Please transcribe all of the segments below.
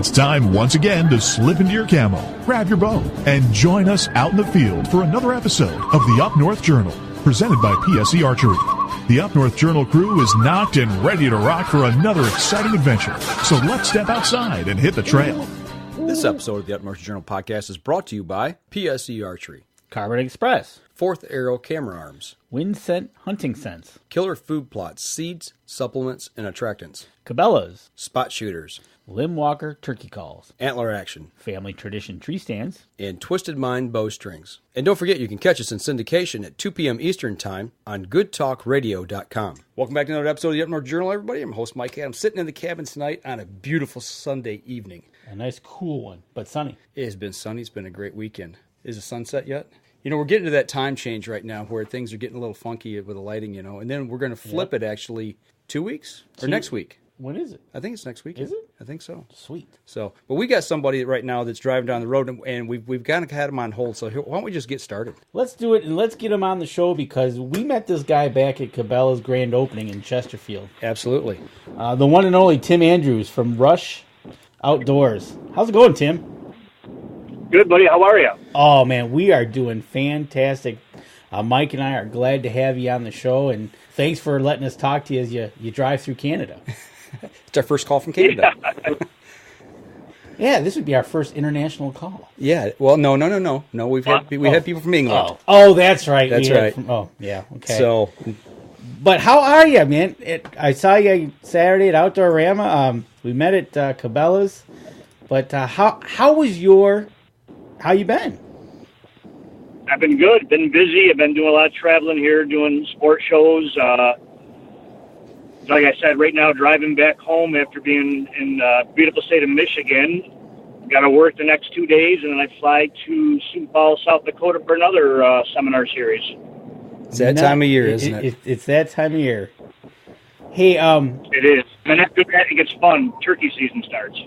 It's time once again to slip into your camo, grab your bow, and join us out in the field for another episode of the Up North Journal, presented by PSE Archery. The Up North Journal crew is knocked and ready to rock for another exciting adventure. So let's step outside and hit the trail. This episode of the Up North Journal podcast is brought to you by PSE Archery, Carbon Express, Fourth Arrow Camera Arms, Wind Scent Hunting Sense, Killer Food Plots, Seeds, Supplements, and Attractants, Cabela's, Spot Shooters, Limb Walker Turkey Calls, Antler Action, Family Tradition Tree Stands, and Twisted Mind Bowstrings. And don't forget, you can catch us in syndication at 2 p.m. Eastern Time on goodtalkradio.com. Welcome back to another episode of the Up North Journal, everybody. I'm host Mike Adams, sitting in the cabin tonight on a beautiful Sunday evening. a nice cool one, but sunny. It has been sunny. It's been a great weekend. Is the sun set yet? You know, we're getting to that time change right now where things are getting a little funky with the lighting, you know, and then we're going to flip it actually 2 weeks or next week. When is it? I think it's next week. Is it? I think so. Sweet. So, but we got somebody right now that's driving down the road, and we've kind of had him on hold. So why don't we just get started? Let's do it, and let's get him on the show because we met this guy back at Cabela's grand opening in Chesterfield. Absolutely. The one and only Tim Andrews from Rush Outdoors. How's it going, Tim? Good, buddy. How are you? Oh, man, we are doing fantastic. Mike and I are glad to have you on the show, and thanks for letting us talk to you as you drive through Canada. It's our first call from Canada. Yeah, this would be our first international call. Yeah. Well, no. We had people from England. Oh, that's right. That's right. Yeah. Okay. So, but how are you, man? I saw you Saturday at Outdoorama. We met at Cabela's. But how you been? I've been good. Been busy. I've been doing a lot of traveling here, doing sport shows. Like I said, right now driving back home after being in beautiful state of Michigan. Got to work the next 2 days, and then I fly to Sioux Falls, South Dakota for another seminar series. It's that time of year, isn't it? It's that time of year. Hey, It is. And after that, it gets fun. Turkey season starts.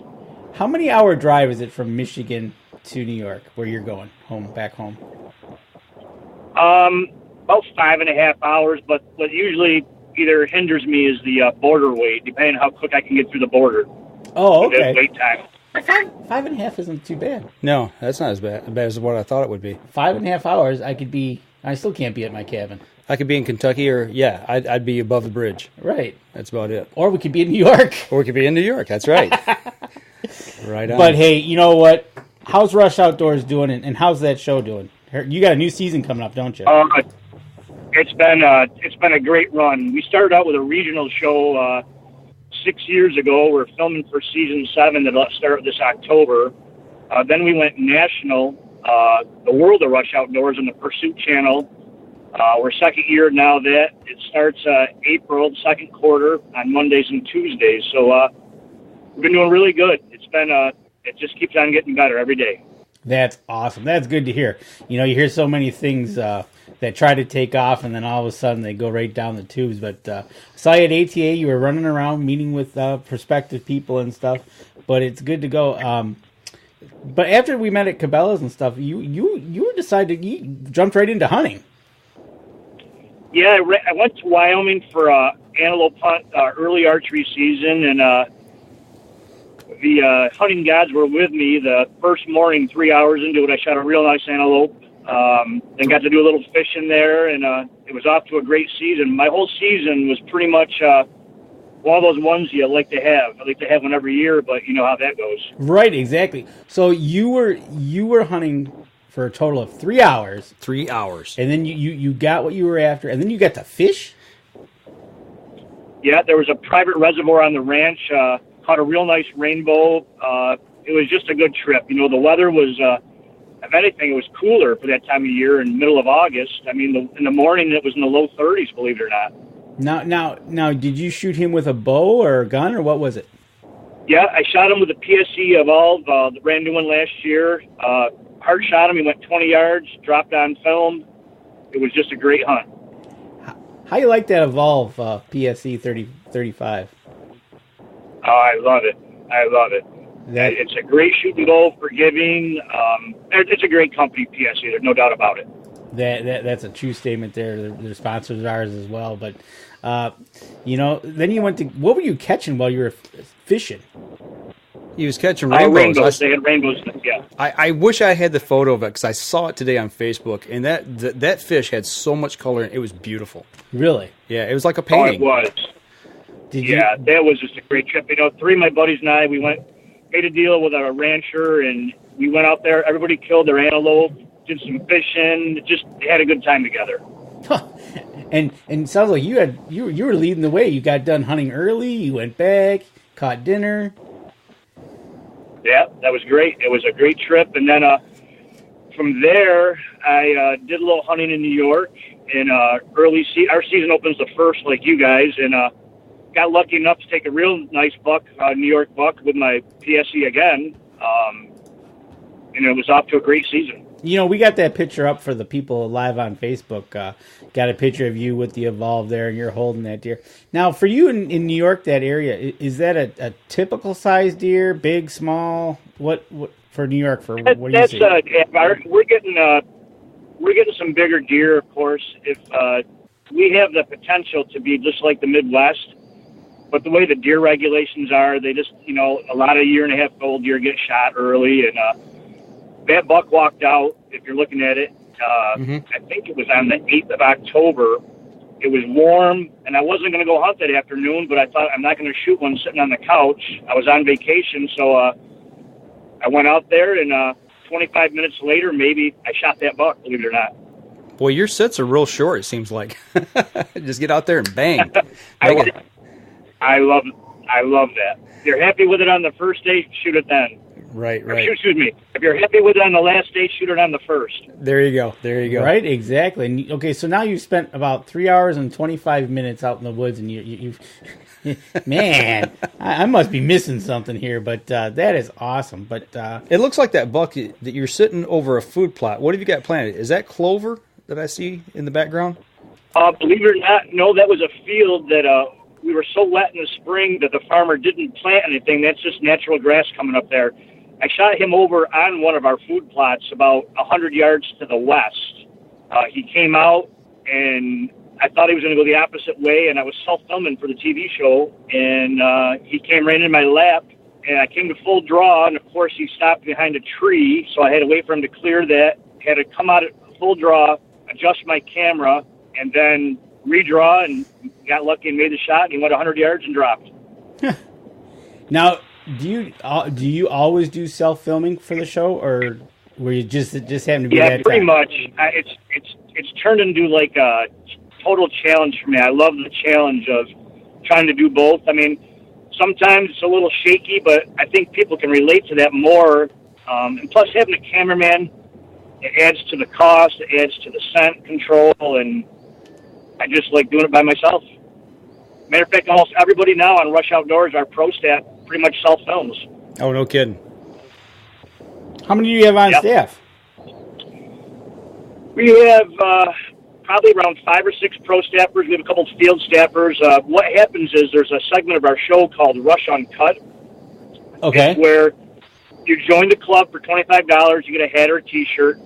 how many hour drive is it from Michigan to New York, where you're going back home? About 5.5 hours, but what usually either hinders me is the border wait, depending on how quick I can get through the border. Oh, okay. Wait time. 5.5 isn't too bad. No, that's not as bad as what I thought it would be. 5.5 hours, I still can't be at my cabin. I could be in Kentucky, or I'd be above the bridge. Right. That's about it. Or we could be in New York. Or we could be in New York. That's right. Right on. But hey, you know what? How's Rush Outdoors doing, and how's that show doing? You got a new season coming up, don't you? It's been a great run. We started out with a regional show 6 years ago. We're filming for season 7 that'll start this October. Then we went national, the World of Rush Outdoors on the Pursuit Channel. We're second year now that it starts April, second quarter on Mondays and Tuesdays. So we've been doing really good. It just keeps on getting better every day. That's awesome. That's good to hear. You know, you hear so many things that try to take off, and then all of a sudden they go right down the tubes. But I saw you at ATA. You were running around meeting with prospective people and stuff. But it's good to go. But after we met at Cabela's and stuff, you decided you jumped right into hunting. Yeah, I went to Wyoming for antelope hunt early archery season, and the hunting gods were with me. The first morning, 3 hours into it, I shot a real nice antelope. Then got to do a little fishing there, and it was off to a great season. My whole season was pretty much one of those ones you like to have. I like to have one every year, but you know how that goes. Right, exactly. So you were hunting for a total of 3 hours. 3 hours. And then you got what you were after, and then you got to fish? Yeah, there was a private reservoir on the ranch. Caught a real nice rainbow. It was just a good trip. You know, the weather was, if anything, it was cooler for that time of year in the middle of August. I mean, in the morning it was in the low 30s, believe it or not. Now, did you shoot him with a bow or a gun, or what was it? Yeah, I shot him with a PSE Evolve, the brand new one last year. Hard shot him. He went 20 yards, dropped on film. It was just a great hunt. How you like that Evolve PSE 3035? Oh, I love it. It's a great shoot and go, forgiving. It's a great company, PSE. There's no doubt about it. That's a true statement there. Their sponsors are ours as well. But, you know, then you went to, what were you catching while you were fishing? He was catching rainbows. Rainbows. They had rainbows. Yeah. I wish I had the photo of it because I saw it today on Facebook, and that fish had so much color, and it was beautiful. Really? Yeah, it was like a painting. Oh, it was. That was just a great trip. You know, 3 of my buddies and I, we made a deal with a rancher, and we went out there. Everybody killed their antelope, did some fishing, just had a good time together. And it sounds like you were leading the way. You got done hunting early. You went back, caught dinner. Yeah, that was great. It was a great trip. And then from there, I did a little hunting in New York. And our season opens the 1st, like you guys, and got lucky enough to take a real nice buck, New York buck, with my PSE again. And it was off to a great season. You know, we got that picture up for the people live on Facebook. Got a picture of you with the Evolve there, and you're holding that deer. Now, for you in New York, that area, is that a typical size deer, big, small? What for New York? For what do you see? We're getting some bigger deer, of course. If we have the potential to be just like the Midwest, but the way the deer regulations are, they just, you know, a lot of 1.5-year-old deer get shot early, and that buck walked out, if you're looking at it, I think it was on the 8th of October. It was warm, and I wasn't going to go hunt that afternoon, but I thought I'm not going to shoot one sitting on the couch. I was on vacation, so I went out there, and 25 minutes later, maybe, I shot that buck, believe it or not. Boy, your sits are real short, it seems like. Just get out there and bang. I love that. If you're happy with it on the first day, shoot it then. Right. Excuse me. If you're happy with it on the last day, shoot it on the first. There you go. Right, exactly. And, okay, so now you've spent about 3 hours and 25 minutes out in the woods, and you've man, I must be missing something here, but that is awesome. But it looks like that buck that you're sitting over a food plot. What have you got planted? Is that clover that I see in the background? Believe it or not, no, that was a field that we were so wet in the spring that the farmer didn't plant anything. That's just natural grass coming up there. I shot him over on one of our food plots about 100 yards to the west. He came out, and I thought he was going to go the opposite way, and I was self-filming for the TV show, and he came right in my lap, and I came to full draw, and of course he stopped behind a tree, so I had to wait for him to clear that, had to come out at full draw, adjust my camera, and then redraw, and got lucky and made the shot, and he went 100 yards and dropped. Now, do you always do self-filming for the show, or were you just happen to be that time? Yeah, pretty much. It's turned into like a total challenge for me. I love the challenge of trying to do both. I mean, sometimes it's a little shaky, but I think people can relate to that more. And plus, having a cameraman, it adds to the cost, it adds to the scent control, and I just like doing it by myself. Matter of fact, almost everybody now on Rush Outdoors, our pro staff, pretty much self-films. Oh, no kidding. How many do you have on staff? We have probably around 5 or 6 pro staffers. We have a couple of field staffers. What happens is there's a segment of our show called Rush Uncut. Okay. It's where you join the club for $25, you get a hat or a T-shirt,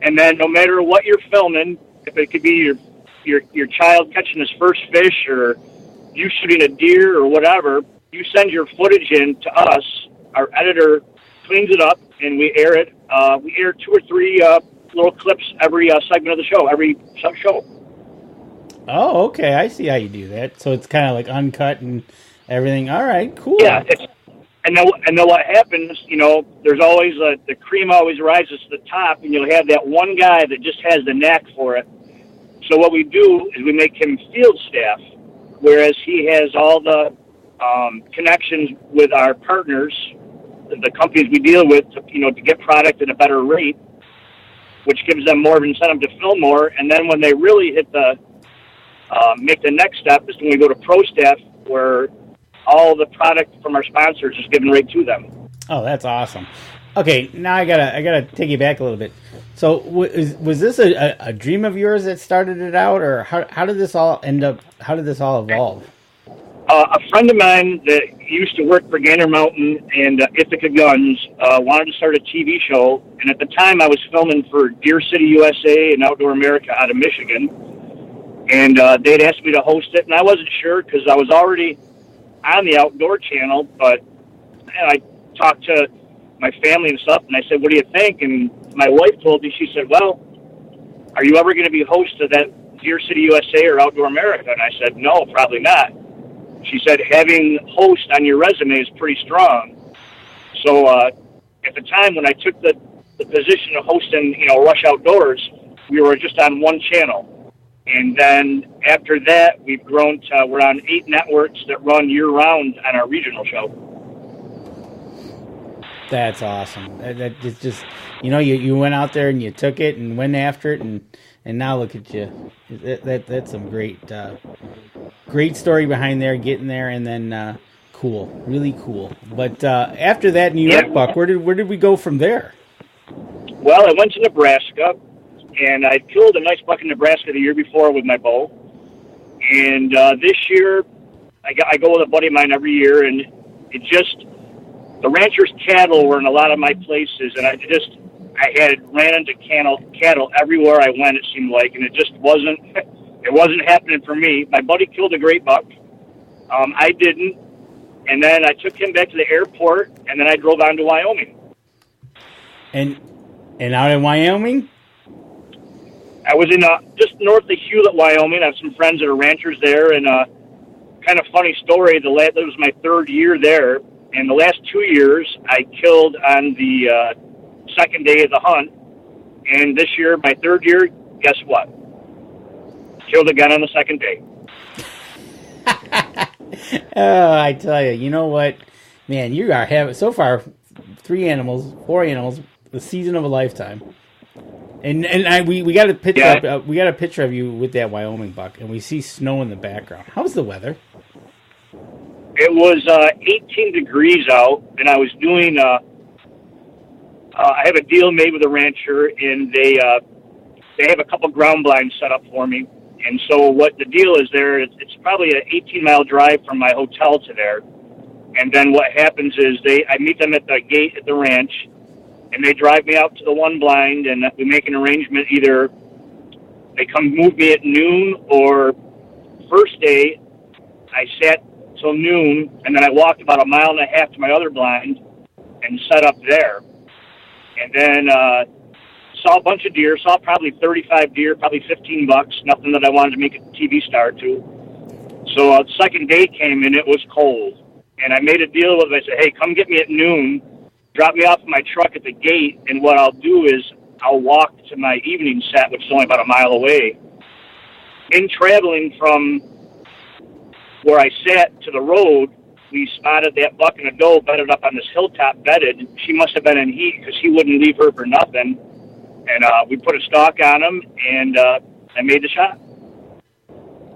and then no matter what you're filming, if it could be your child catching his first fish or you shooting a deer or whatever, you send your footage in to us. Our editor cleans it up, and we air it. We air 2 or 3 little clips every segment of the show, every show. Oh, okay. I see how you do that. So it's kind of like uncut and everything. All right, cool. Yeah. And then what happens, you know, there's always the cream always rises to the top, and you'll have that one guy that just has the knack for it. So what we do is we make him field staff, whereas he has all the connections with our partners, the companies we deal with, to get product at a better rate, which gives them more of an incentive to film more. And then when they really hit make the next step is when we go to pro staff, where all the product from our sponsors is given right to them. Oh, that's awesome. Okay, now I gotta take you back a little bit. So was this a dream of yours that started it out, or how did this all end up? How did this all evolve? A friend of mine that used to work for Gander Mountain and Ithaca Guns wanted to start a TV show, and at the time I was filming for Deer City, USA and Outdoor America out of Michigan, and they'd asked me to host it, and I wasn't sure because I was already on the Outdoor Channel, but I talked to my family and stuff, and I said, what do you think? And my wife told me, she said, well, are you ever going to be host of that Deer City USA or Outdoor America? And I said, no, probably not. She said, having host on your resume is pretty strong. So at the time when I took the position of hosting, Rush Outdoors, we were just on one channel. And then after that, we've grown to, we're on 8 networks that run year-round on our regional show. That's awesome. That just you went out there and you took it and went after it, and now look at you. That's some great story behind there, getting there, and then cool, really cool. But after that New York buck, where did we go from there? Well, I went to Nebraska, and I killed a nice buck in Nebraska the year before with my bow. And this year, I go with a buddy of mine every year, and the rancher's cattle were in a lot of my places, and I had ran into cattle everywhere I went, it seemed like, and it just wasn't happening for me. My buddy killed a great buck. I didn't. And then I took him back to the airport, and then I drove on to Wyoming. And out in Wyoming? I was in just north of Hewlett, Wyoming. I have some friends that are ranchers there, and kind of funny story. That was my 3rd year there, and the last 2 years I killed on the second day of the hunt. And this year, my 3rd year, guess what? Killed again on the second day. Oh, I tell you, you know what, man, you are having so far 4 animals, the season of a lifetime. And we got a picture up, we got a picture of you with that Wyoming buck, and we see snow in the background. How's the weather? It was 18 degrees out, and I was doing. I have a deal made with a rancher, and they have a couple ground blinds set up for me. And so what the deal is there, it's probably an 18-mile drive from my hotel to there. And then what happens is I meet them at the gate at the ranch, and they drive me out to the one blind, and we make an arrangement. Either they come move me at noon, or first day I sat till noon, and then I walked about 1.5 miles to my other blind and set up there. And then saw a bunch of deer, saw probably 35 deer, probably 15 bucks, nothing that I wanted to make a TV star to. So the second day came, and it was cold. And I made a deal with them. I said, hey, come get me at noon, drop me off in my truck at the gate, and what I'll do is I'll walk to my evening set, which is only about 1 mile away. In traveling from where I sat to the road, we spotted that buck and a doe bedded up on this hilltop bedded. She must have been in heat because he wouldn't leave her for nothing. And we put a stalk on him, and I made the shot.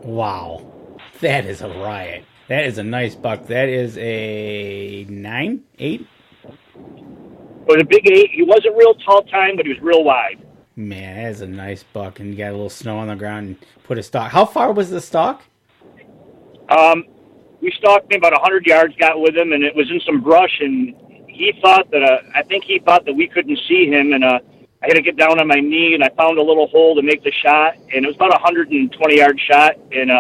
Wow. That is a riot. That is a nice buck. That is a 9, 8? It was a big 8. He wasn't real tall time, but he was real wide. Man, that is a nice buck. And you got a little snow on the ground and put a stalk. How far was the stalk? We stalked maybe about 100 yards, got with him, and it was in some brush, and he thought that, I think he thought that we couldn't see him, and I had to get down on my knee, and I found a little hole to make the shot, and it was about a 120-yard shot, and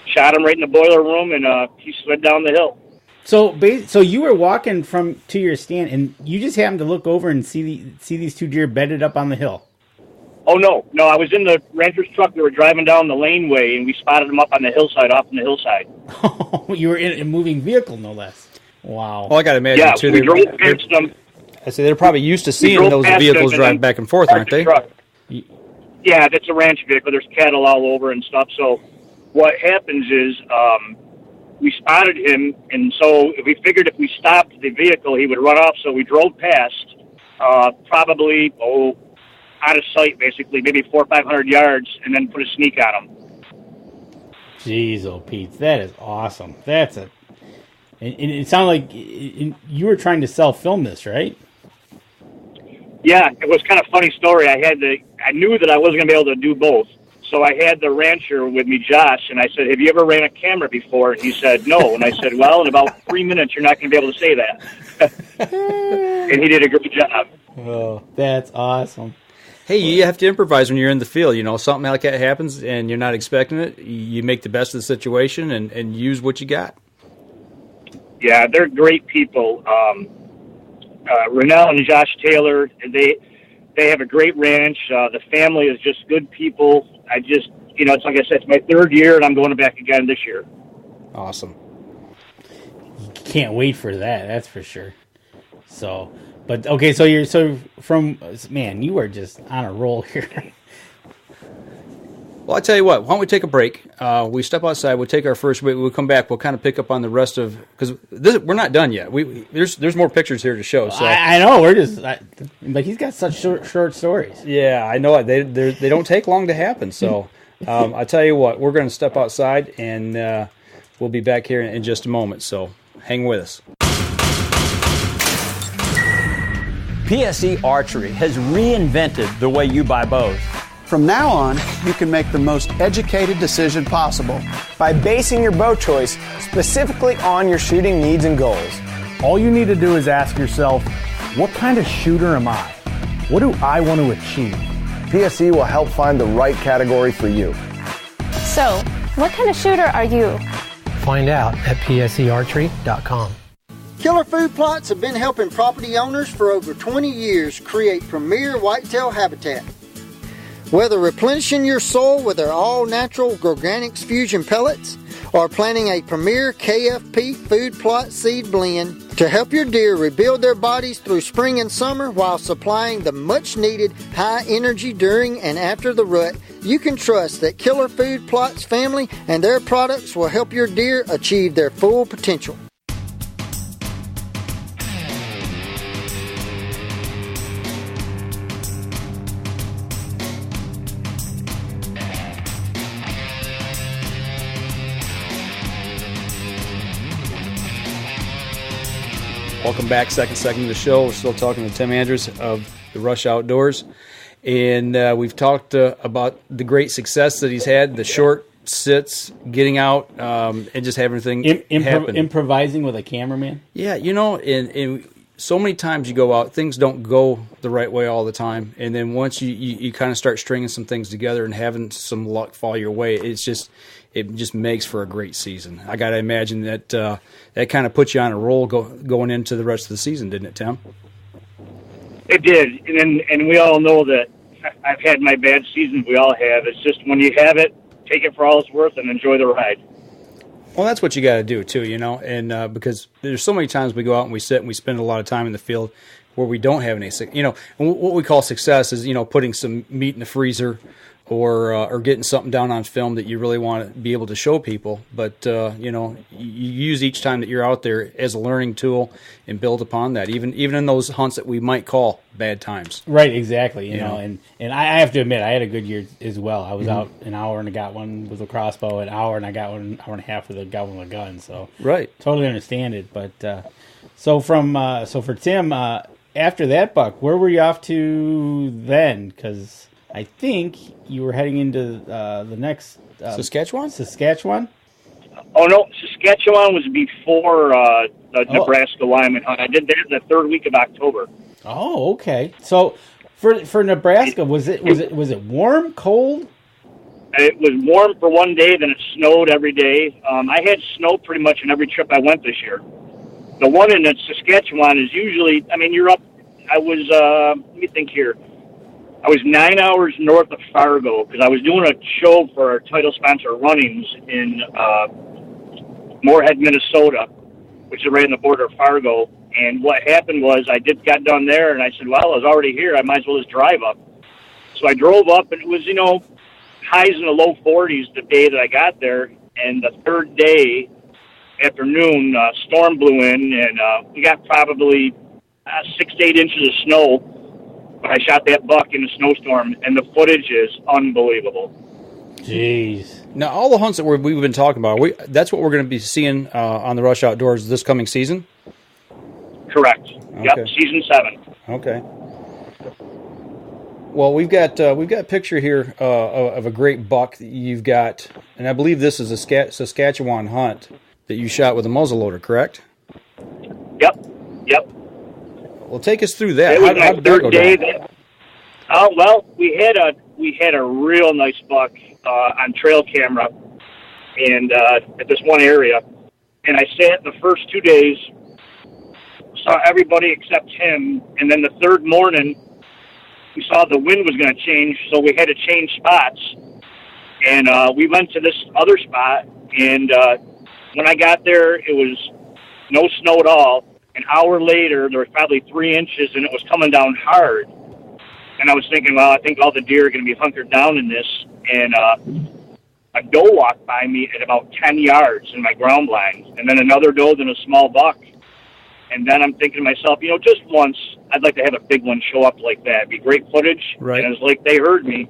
shot him right in the boiler room, and he slid down the hill. So you were walking to your stand, and you just happened to look over and see these 2 deer bedded up on the hill. Oh, no, I was in the rancher's truck. We were driving down the laneway, and we spotted them up on the hillside, off on the hillside. Oh, you were in a moving vehicle, no less. Wow. Well, I got to imagine, too. We drove past them. I say they're probably used to seeing those vehicles drive back and forth, aren't they? Yeah, that's a ranch vehicle. There's cattle all over and stuff. So what happens is we spotted him, and so we figured if we stopped the vehicle, he would run off. So we drove past, probably out of sight, basically, maybe 400 or 500 yards, and then put a sneak on him. Jeez, oh, Pete, that is awesome. And it sounded like you were trying to self-film this, right? Yeah, it was kind of a funny story. I knew that I wasn't going to be able to do both. So I had the rancher with me, Josh, and I said, have you ever ran a camera before? And he said, no. And I said, well, in about 3 minutes, you're not going to be able to say that. And he did a great job. Oh, that's awesome. Hey, you have to improvise when you're in the field. You know, something like that happens and you're not expecting it. You make the best of the situation and use what you got. Yeah, they're great people. Renell and Josh Taylor, they have a great ranch. The family is just good people. It's like I said, it's my third year, and I'm going back again this year. Awesome. Can't wait for that. That's for sure. So, but okay, so you are just on a roll here. Well, I tell you what. Why don't we take a break? We step outside. We'll take our first break. We'll come back. We'll kind of pick up on the rest of because we're not done yet. There's more pictures here to show. So I know but he's got such short stories. Yeah, I know it. They don't take long to happen. So I tell you what, we're going to step outside and we'll be back here in just a moment. So hang with us. PSE Archery has reinvented the way you buy bows. From now on, you can make the most educated decision possible by basing your bow choice specifically on your shooting needs and goals. All you need to do is ask yourself, what kind of shooter am I? What do I want to achieve? PSE will help find the right category for you. So, what kind of shooter are you? Find out at psearchery.com. Killer Food Plots have been helping property owners for over 20 years create premier whitetail habitat. Whether replenishing your soil with their all-natural Organics Fusion pellets or planting a premier KFP food plot seed blend to help your deer rebuild their bodies through spring and summer while supplying the much-needed high energy during and after the rut, you can trust that Killer Food Plots family and their products will help your deer achieve their full potential. Welcome back, second segment of the show. We're still talking to Tim Andrews of the Rush Outdoors. And we've talked about the great success that he's had, the short sits, getting out, and just having everything happen. Improvising with a cameraman? Yeah, and so many times you go out, things don't go the right way all the time. And then once you kind of start stringing some things together and having some luck fall your way, it just makes for a great season. I got to imagine that that kind of put you on a roll going into the rest of the season, didn't it, Tim? It did, and we all know that I've had my bad seasons. We all have. It's just when you have it, take it for all it's worth and enjoy the ride. Well, that's what you got to do too, and because there's so many times we go out and we sit and we spend a lot of time in the field where we don't have any, and what we call success is putting some meat in the freezer or getting something down on film that you really want to be able to show people. But you use each time that you're out there as a learning tool and build upon that, even in those hunts that we might call bad times. Right, exactly. You know, and I have to admit, I had a good year as well. I was out an hour and I got one with a crossbow, an hour and I got one hour and a half with a gun. So right, totally understand it. But so for Tim, after that buck, where were you off to then? Because I think you were heading into the next Saskatchewan. Oh no, Saskatchewan was before the Nebraska Wyoming hunt. I did that the third week of October. Oh, okay. So for Nebraska, was it warm, cold? It was warm for one day, then it snowed every day. I had snow pretty much on every trip I went this year. The one in Saskatchewan is usually, you're up. I was, let me think here. I was 9 hours north of Fargo because I was doing a show for our title sponsor Runnings in Moorhead, Minnesota, which is right on the border of Fargo. And what happened was I got done there, and I said, well, I was already here. I might as well just drive up. So I drove up, and it was, highs in the low 40s the day that I got there. And the third day, afternoon, storm blew in, and we got probably 6 to 8 inches of snow. I shot that buck in a snowstorm, and the footage is unbelievable. Jeez. Now, all the hunts that we've been talking about, that's what we're going to be seeing on the Rush Outdoors this coming season? Correct. Okay. Yep, season 7. Okay. Well, we've got a picture here of a great buck that you've got, and I believe this is a Saskatchewan hunt that you shot with a muzzleloader, correct? Yep. Well, take us through that. It was my third day. We had a real nice buck on trail camera, and at this one area, And I sat the first 2 days, saw everybody except him, and then the third morning, we saw the wind was going to change, so we had to change spots. And we went to this other spot, and when I got there, it was no snow at all. An hour later, there was probably 3 inches, and it was coming down hard. And I was thinking, well, I think all the deer are going to be hunkered down in this. And a doe walked by me at about 10 yards in my ground blind, and then another doe, then a small buck. And then I'm thinking to myself, just once, I'd like to have a big one show up like that. It'd be great footage. Right. And it was like they heard me.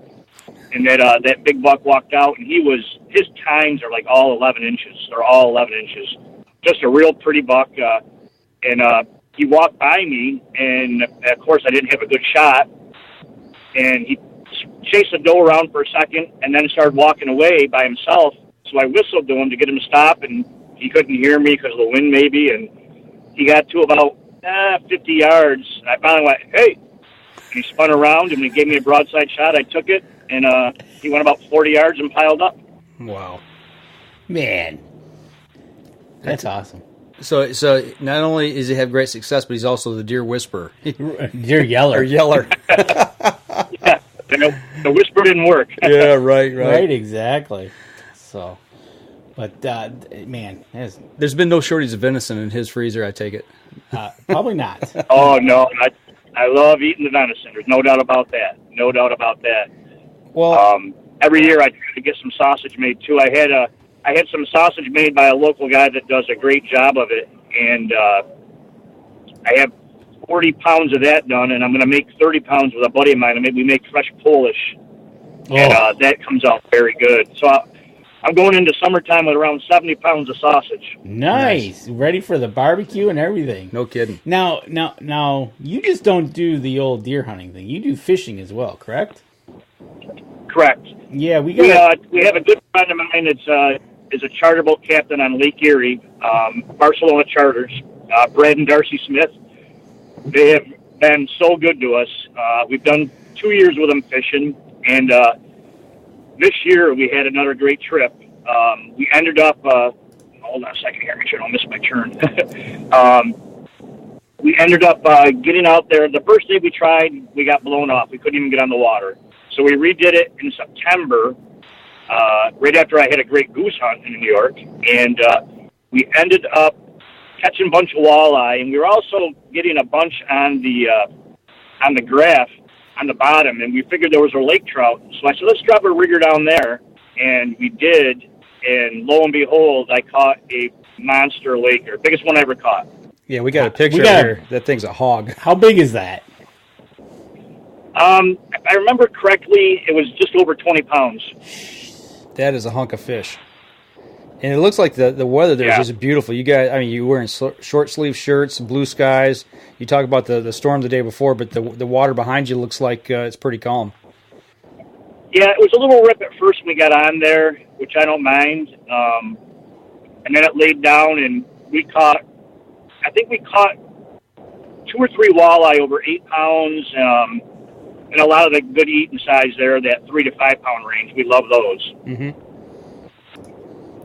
And that big buck walked out, and his tines are like all 11 inches. They're all 11 inches. Just a real pretty buck. And he walked by me, and of course I didn't have a good shot. And he chased the doe around for a second, and then started walking away by himself. So I whistled to him to get him to stop, and he couldn't hear me because of the wind maybe. And he got to about 50 yards. And I finally went, hey. And he spun around, and he gave me a broadside shot. I took it, and he went about 40 yards and piled up. Wow. Man. That's awesome. So not only does he have great success, but he's also the deer whisperer. Deer yeller. Or yeller. Yeah, the whisper didn't work. Yeah, right. Right, exactly. So, but, man. There's been no shortage of venison in his freezer, I take it. Probably not. Oh, no. I love eating the venison. There's no doubt about that. No doubt about that. Well, every year I try to get some sausage made, too. I had some sausage made by a local guy that does a great job of it, and I have 40 pounds of that done, and I'm going to make 30 pounds with a buddy of mine, and maybe we make fresh Polish, and that comes out very good. So I'm going into summertime with around 70 pounds of sausage. Nice. Ready for the barbecue and everything. No kidding. Now, you just don't do the old deer hunting thing. You do fishing as well, correct? Correct. Yeah, we have a good friend of mine that's is a charter boat captain on Lake Erie, Barcelona Charters, Brad and Darcy Smith. They have been so good to us. We've done 2 years with them fishing, and this year we had another great trip. We ended up, hold on a second here, make sure I don't miss my turn. We ended up getting out there. The first day we tried, we got blown off. We couldn't even get on the water. So we redid it in September, right after I had a great goose hunt in New York, and we ended up catching a bunch of walleye, and we were also getting a bunch on the graph on the bottom, and we figured there was a lake trout. So I said, let's drop a rigger down there, and we did, and lo and behold, I caught a monster laker, biggest one I ever caught. Yeah, we got a picture here. That thing's a hog. How big is that? If I remember correctly, it was just over 20 pounds. That is a hunk of fish. And it looks like the weather there is just beautiful. You guys, I mean, you're wearing short sleeve shirts, blue skies. You talk about the storm the day before, but the water behind you looks like it's pretty calm. Yeah, it was a little rip at first when we got on there, which I don't mind. And then it laid down, and I think we caught 2 or 3 walleye over 8 pounds, and a lot of the good eating size there, that 3 to 5 pound range. We love those. Mm-hmm.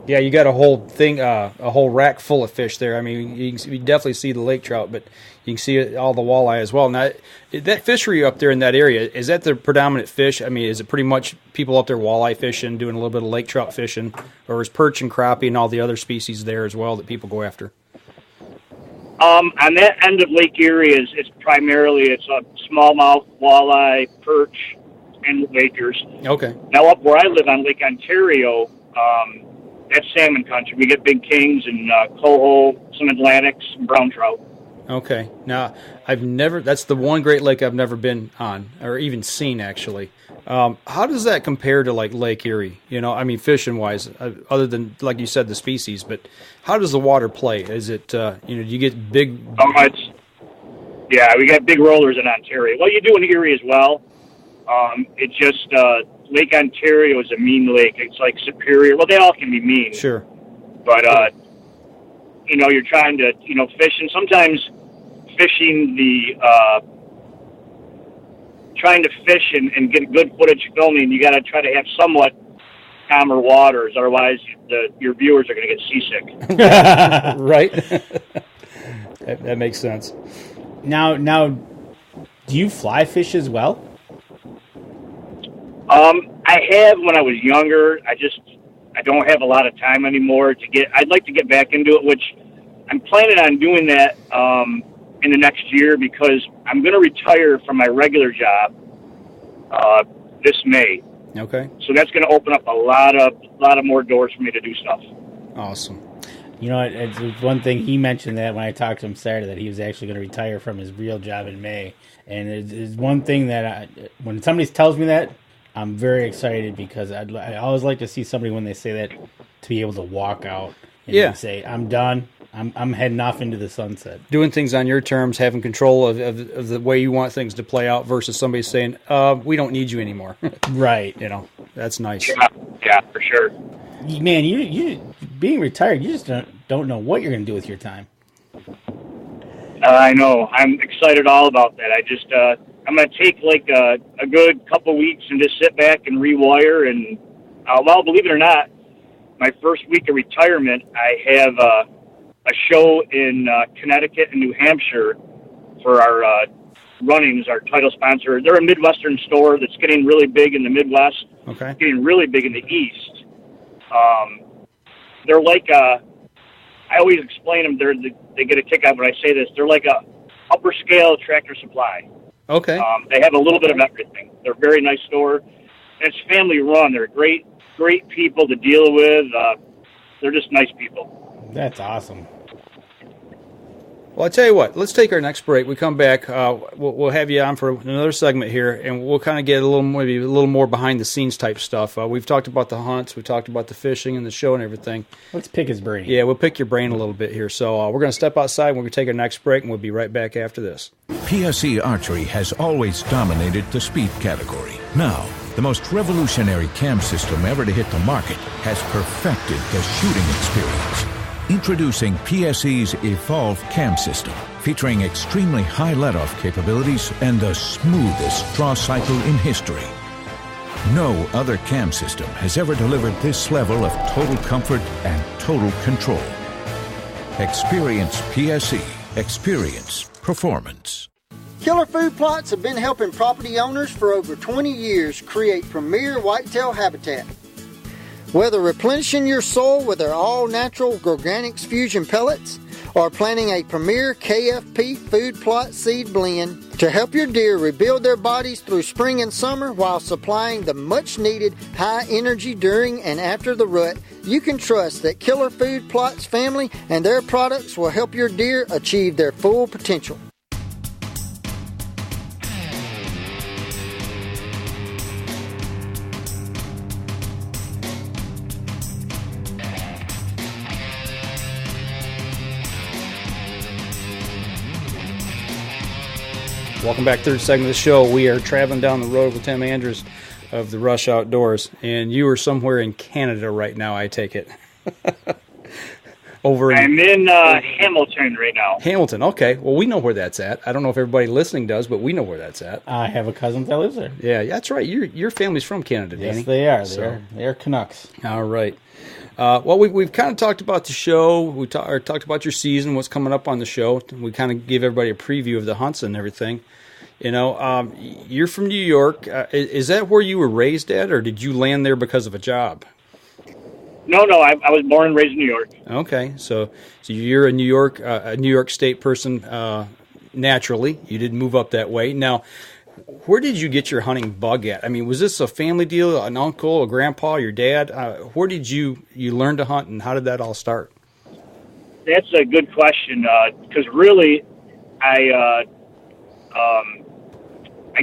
Yeah, you got a whole thing, a whole rack full of fish there. I mean, you definitely see the lake trout, but you can see all the walleye as well. Now, that fishery up there in that area, is that the predominant fish? I mean, is it pretty much people up there walleye fishing, doing a little bit of lake trout fishing, or is perch and crappie and all the other species there as well that people go after? On that end of Lake Erie, it's primarily a smallmouth, walleye, perch, and lakers. Okay. Now up where I live on Lake Ontario, that's salmon country. We get big kings and coho, some Atlantics, and brown trout. Okay. Now, that's the one Great Lake I've never been on, or even seen, actually. How does that compare to, like, Lake Erie? You know, I mean, fishing-wise, other than, like you said, the species, but how does the water play? Is it, do you get big... Yeah, we got big rollers in Ontario. Well, you do in Erie as well. It just... Lake Ontario is a mean lake. It's like Superior. Well, they all can be mean. Sure. But, you're trying to, fish, and sometimes fishing trying to fish and get good footage filming, you got to try to have somewhat calmer waters. Otherwise, your viewers are going to get seasick. Right? that makes sense. Now, do you fly fish as well? I have when I was younger. I don't have a lot of time anymore I'd like to get back into it, which I'm planning on doing that in the next year because I'm going to retire from my regular job this May. Okay. So that's going to open up a lot of more doors for me to do stuff. Awesome. You know, it's one thing he mentioned that when I talked to him Saturday that he was actually going to retire from his real job in May. And it's one thing that when somebody tells me that, I'm very excited because I always like to see somebody when they say that to be able to walk out and say, I'm done. I'm heading off into the sunset. Doing things on your terms, having control of the way you want things to play out versus somebody saying, we don't need you anymore. Right. You know, that's nice. Yeah, for sure. Man, you being retired, you just don't know what you're going to do with your time. I know. I'm excited all about that. I'm going to take like a good couple weeks and just sit back and rewire. And, well, believe it or not, my first week of retirement, I have a show in Connecticut and New Hampshire for our runnings, our title sponsor. They're a Midwestern store that's getting really big in the Midwest, getting really big in the East. They're like I always explain them. They get a kick out when I say this. They're like a upper scale Tractor Supply. Okay. They have a little bit of everything. They're a very nice store. And it's family run. They're great people to deal with. They're just nice people. That's awesome. Well, I tell you what, let's take our next break. We come back, we'll have you on for another segment here, and we'll kind of get maybe a little more behind-the-scenes type stuff. We've talked about the hunts, we've talked about the fishing and the show and everything. Let's pick his brain. Yeah, we'll pick your brain a little bit here. So we're going to step outside when we take our next break, and we'll be right back after this. PSE Archery has always dominated the speed category. Now, the most revolutionary cam system ever to hit the market has perfected the shooting experience. Introducing PSE's Evolve Cam System, featuring extremely high let-off capabilities and the smoothest draw cycle in history. No other cam system has ever delivered this level of total comfort and total control. Experience PSE. Experience performance. Killer Food Plots have been helping property owners for over 20 years create premier whitetail habitat. Whether replenishing your soil with their all-natural Organics Fusion pellets or planting a premier KFP food plot seed blend to help your deer rebuild their bodies through spring and summer while supplying the much-needed high energy during and after the rut, you can trust that Killer Food Plots family and their products will help your deer achieve their full potential. Welcome back, third segment of the show. We are traveling down the road with Tim Andrews of the Rush Outdoors, and you are somewhere in Canada right now, I take it. I'm in Hamilton right now. Hamilton, okay. Well, we know where that's at. I don't know if everybody listening does, but we know where that's at. I have a cousin that lives there. Yeah, that's right. Your family's from Canada, Danny. Yes, they are. They're Canucks. All right. Well, we've kind of talked about the show. We talked about your season, what's coming up on the show. We kind of gave everybody a preview of the hunts and everything. You know, you're from New York. Is that where you were raised at, or did you land there because of a job? No, I was born and raised in New York. Okay, so you're a New York State person naturally. You didn't move up that way. Now, where did you get your hunting bug at? I mean, was this a family deal, an uncle, a grandpa, your dad? Where did you learn to hunt, and how did that all start? That's a good question, because really, I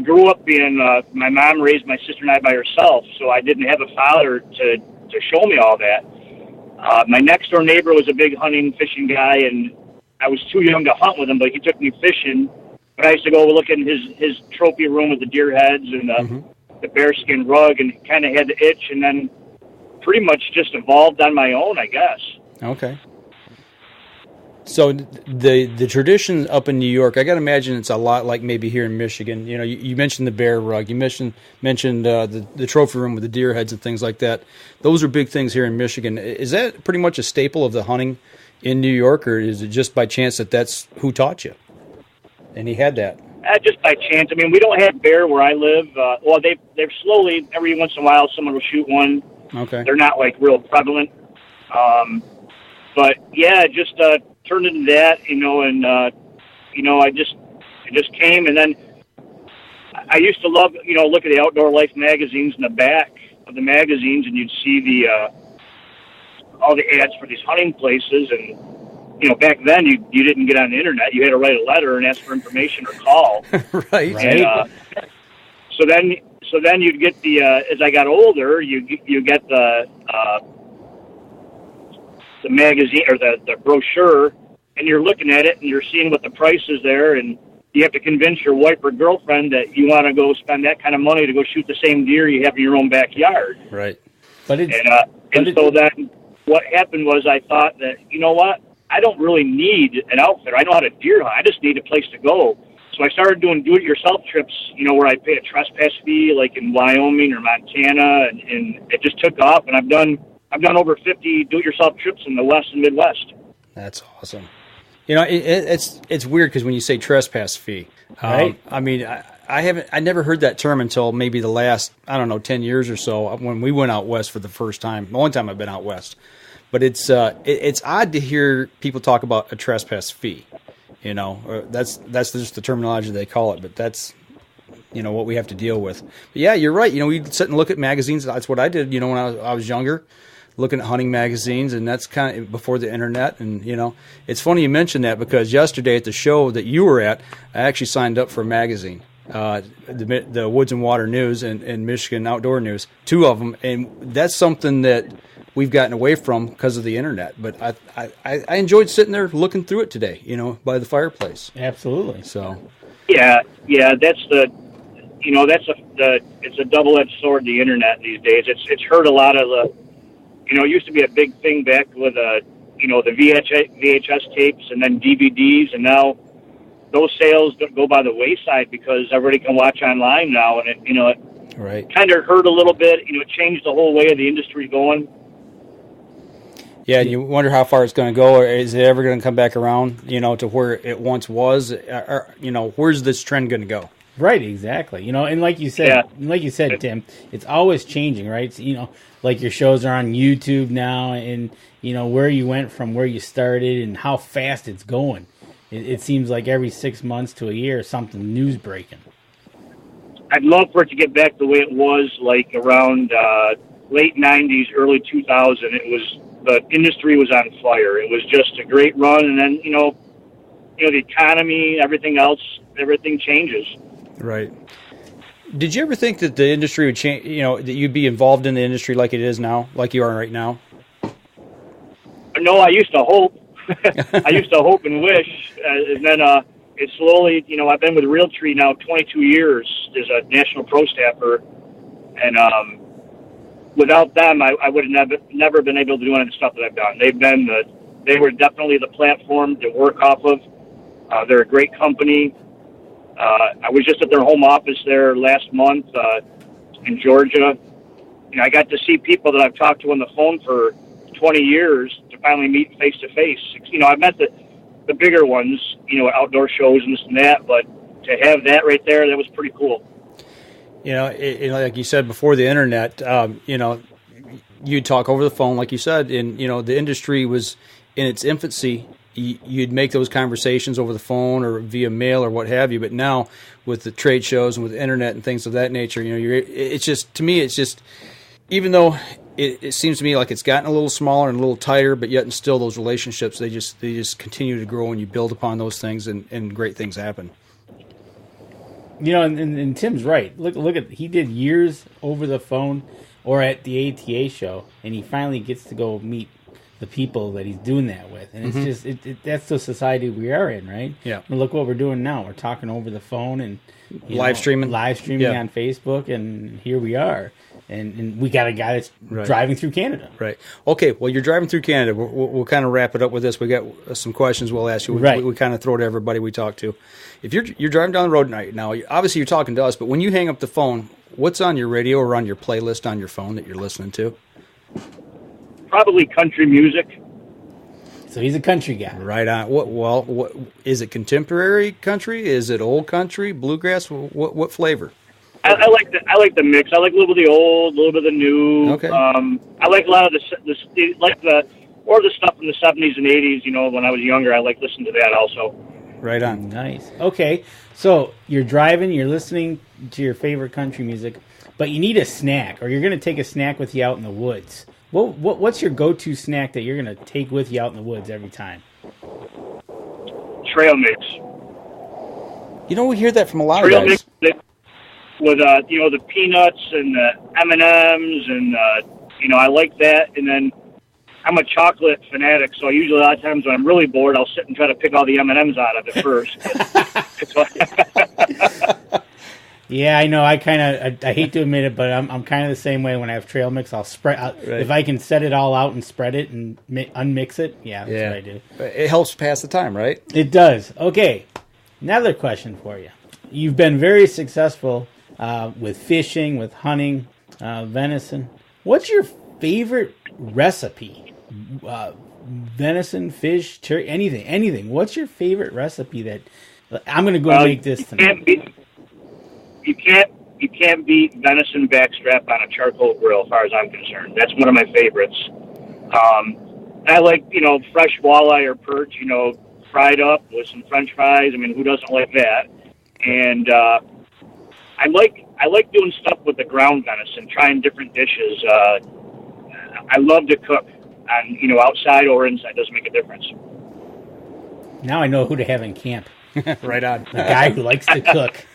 grew up being, my mom raised my sister and I by herself, so I didn't have a father to show me all that. My next door neighbor was a big hunting, fishing guy, and I was too young to hunt with him, but he took me fishing. But I used to go look in his trophy room with the deer heads and the bearskin rug, and kind of had the itch, and then pretty much just evolved on my own, I guess. Okay. So the tradition up in New York, I got to imagine it's a lot like maybe here in Michigan. You know, you mentioned the bear rug, you mentioned the trophy room with the deer heads and things like that. Those are big things here in Michigan. Is that pretty much a staple of the hunting in New York, or is it just by chance that that's who taught you? And he had that. Just by chance. I mean, we don't have bear where I live. Well, they're slowly, every once in a while, someone will shoot one. Okay. They're not like real prevalent. But yeah, just turned into that, you know, and you know, it just came, and then I used to love, you know, look at the Outdoor Life magazines in the back of the magazines, and you'd see the all the ads for these hunting places, and you know, back then you didn't get on the internet; you had to write a letter and ask for information or call. Right. And, so then you'd get the as I got older, you get the magazine or the brochure, and you're looking at it and you're seeing what the price is there, and you have to convince your wife or girlfriend that you want to go spend that kind of money to go shoot the same deer you have in your own backyard. Right. So then what happened was I thought that, you know what, I don't really need an outfitter. I know how to deer hunt. I just need a place to go. So I started doing do-it-yourself trips, you know, where I pay a trespass fee, like in Wyoming or Montana, and it just took off. And I've done over 50 do-it-yourself trips in the West and Midwest. That's awesome. You know, it's weird because when you say trespass fee, right? I mean, I never heard that term until maybe the last, I don't know, 10 years or so when we went out west for the first time. The only time I've been out west. But it's odd to hear people talk about a trespass fee. You know, that's just the terminology they call it, but that's, you know, what we have to deal with. But yeah, you're right. You know, we sit and look at magazines. That's what I did, you know, when I was younger, looking at hunting magazines, and that's kind of before the internet. And, you know, it's funny you mentioned that because yesterday at the show that you were at, I actually signed up for a magazine, the Woods and Water News and Michigan Outdoor News, two of them. And that's something that we've gotten away from because of the internet. But I enjoyed sitting there looking through it today, you know, by the fireplace. Absolutely. So. Yeah, that's it's a double-edged sword, the internet these days. It's hurt a lot of the, you know, it used to be a big thing back with you know, the VHS tapes and then DVDs, and now those sales go by the wayside because everybody can watch online now, and it right. kind of hurt a little bit. You know, it changed the whole way of the industry going. Yeah, and you wonder how far it's going to go, or is it ever going to come back around, you know, to where it once was? Or, you know, where's this trend going to go? Right, exactly. You know, and like you said, Tim, it's always changing, right? So, you know, like your shows are on YouTube now, and you know where you went from where you started and how fast it's going. It seems like every 6 months to a year, something new's breaking. I'd love for it to get back the way it was, like around late '90s, early 2000. The industry was on fire. It was just a great run, and then you know the economy, everything else, everything changes. Right. Did you ever think that the industry would change? You know, that you'd be involved in the industry like it is now, like you are right now? No, I used to hope. I used to hope and wish, and then it slowly. You know, I've been with Realtree now 22 years as a national pro staffer, and without them, I would have never been able to do any of the stuff that I've done. They were definitely the platform to work off of. They're a great company. I was just at their home office there last month in Georgia. You know, I got to see people that I've talked to on the phone for 20 years to finally meet face to face. You know, I've met the bigger ones, you know, outdoor shows and this and that, but to have that right there, that was pretty cool. You know, like you said before the internet, you know, you'd talk over the phone, like you said, and, you know, the industry was in its infancy. You'd make those conversations over the phone or via mail or what have you. But now with the trade shows and with the internet and things of that nature, you know, it's just, to me, it's just, even though it seems to me like it's gotten a little smaller and a little tighter, but yet and still those relationships, they just continue to grow, and you build upon those things, and great things happen. You know, and Tim's right. Look at, he did years over the phone or at the ATA show, and he finally gets to go meet the people that he's doing that with. And it's just, that's the society we are in, right? Yeah. And look what we're doing now. We're talking over the phone and live streaming on Facebook, and here we are. And we got a guy that's driving through Canada. Right. Okay, well, you're driving through Canada. We'll kind of wrap it up with this. We got some questions we'll ask you. We kind of throw to everybody we talk to. If you're driving down the road now, obviously you're talking to us, but when you hang up the phone, what's on your radio or on your playlist on your phone that you're listening to? Probably country music. So he's a country guy. Right on. What is it, contemporary country? Is it old country, bluegrass? What flavor? I like the mix. I like a little bit of the old, a little bit of the new. Okay. I like a lot of the stuff from the 70s and 80s. You know, when I was younger, I like listening to that also. Right on. Nice. Okay, so you're driving, you're listening to your favorite country music, but you need a snack, or you're going to take a snack with you out in the woods. What's your go-to snack that you're going to take with you out in the woods every time? Trail mix. You know, we hear that from a lot of guys. Mix with the peanuts and the M&Ms, and I like that. And then I'm a chocolate fanatic, so usually a lot of times when I'm really bored, I'll sit and try to pick all the M&Ms out of it first. Yeah, I know. I hate to admit it, but I'm kind of the same way. When I have trail mix, I'll spread. If I can set it all out and spread it and unmix it, that's what I do. It helps pass the time, right? It does. Okay, another question for you. You've been very successful with fishing, with hunting, venison. What's your favorite recipe? Venison, fish, turkey, anything. What's your favorite recipe that I'm going to go make this tonight? You can't beat venison backstrap on a charcoal grill, as far as I'm concerned. That's one of my favorites. I like, fresh walleye or perch, fried up with some French fries. I mean, who doesn't like that? And I like doing stuff with the ground venison, trying different dishes. I love to cook, and outside or inside, doesn't make a difference. Now I know who to have in camp. Right on. The guy who likes to cook.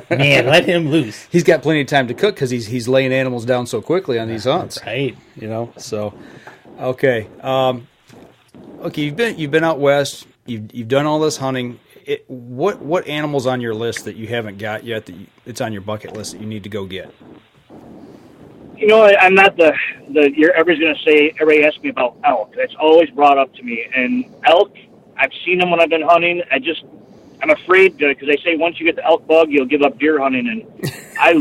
Man, let him loose. He's got plenty of time to cook because he's laying animals down so quickly on these hunts. Right. So, okay. Okay, you've been out west. You've done all this hunting. What animals on your list that you haven't got yet that it's on your bucket list that you need to go get? I'm not everybody asks me about elk. That's always brought up to me. And elk, I've seen them when I've been hunting. I'm afraid because they say once you get the elk bug, you'll give up deer hunting. And I've